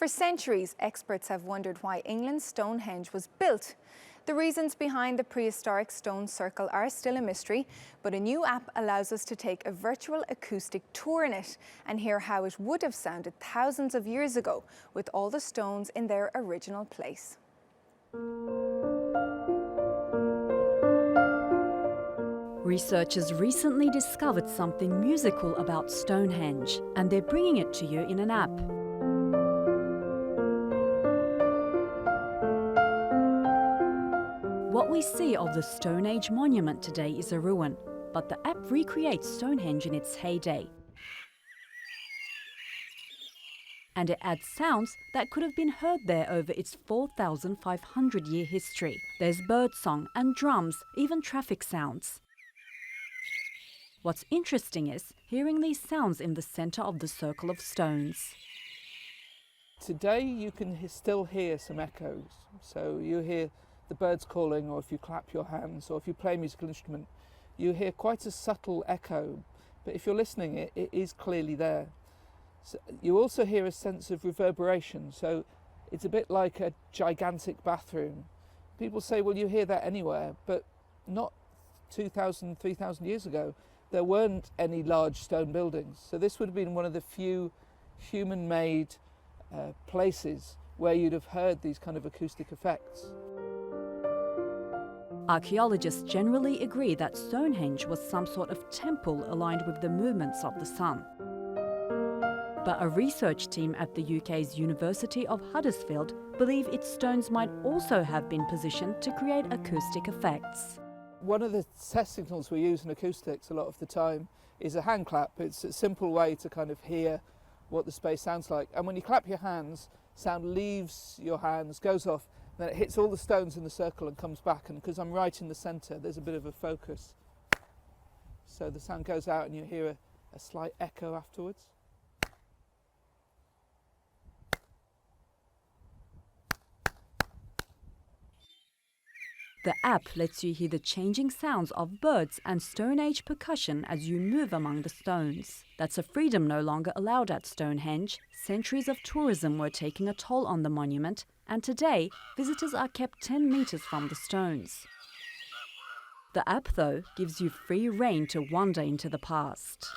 For centuries, experts have wondered why England's Stonehenge was built. The reasons behind the prehistoric stone circle are still a mystery, but a new app allows us to take a virtual acoustic tour in it and hear how it would have sounded thousands of years ago with all the stones in their original place. Researchers recently discovered something musical about Stonehenge, and they're bringing it to you in an app. What we see of the Stone Age monument today is a ruin, but the app recreates Stonehenge in its heyday. And it adds sounds that could have been heard there over its 4,500-year history. There's birdsong and drums, even traffic sounds. What's interesting is hearing these sounds in the centre of the circle of stones. Today you can still hear some echoes. So you hear the birds calling, or if you clap your hands, or if you play a musical instrument, you hear quite a subtle echo. But if you're listening, it is clearly there. So you also hear a sense of reverberation. So it's a bit like a gigantic bathroom. People say, well, you hear that anywhere, but not 2,000, 3,000 years ago. There weren't any large stone buildings. So this would have been one of the few human-made places where you'd have heard these kind of acoustic effects. Archaeologists generally agree that Stonehenge was some sort of temple aligned with the movements of the sun. But a research team at the UK's University of Huddersfield believe its stones might also have been positioned to create acoustic effects. One of the test signals we use in acoustics a lot of the time is a hand clap. It's a simple way to kind of hear what the space sounds like. And when you clap your hands, sound leaves your hands, goes off, then it hits all the stones in the circle and comes back. And because I'm right in the centre, there's a bit of a focus. So the sound goes out and you hear a slight echo afterwards. The app lets you hear the changing sounds of birds and Stone Age percussion as you move among the stones. That's a freedom no longer allowed at Stonehenge. Centuries of tourism were taking a toll on the monument, and today visitors are kept 10 metres from the stones. The app, though, gives you free rein to wander into the past.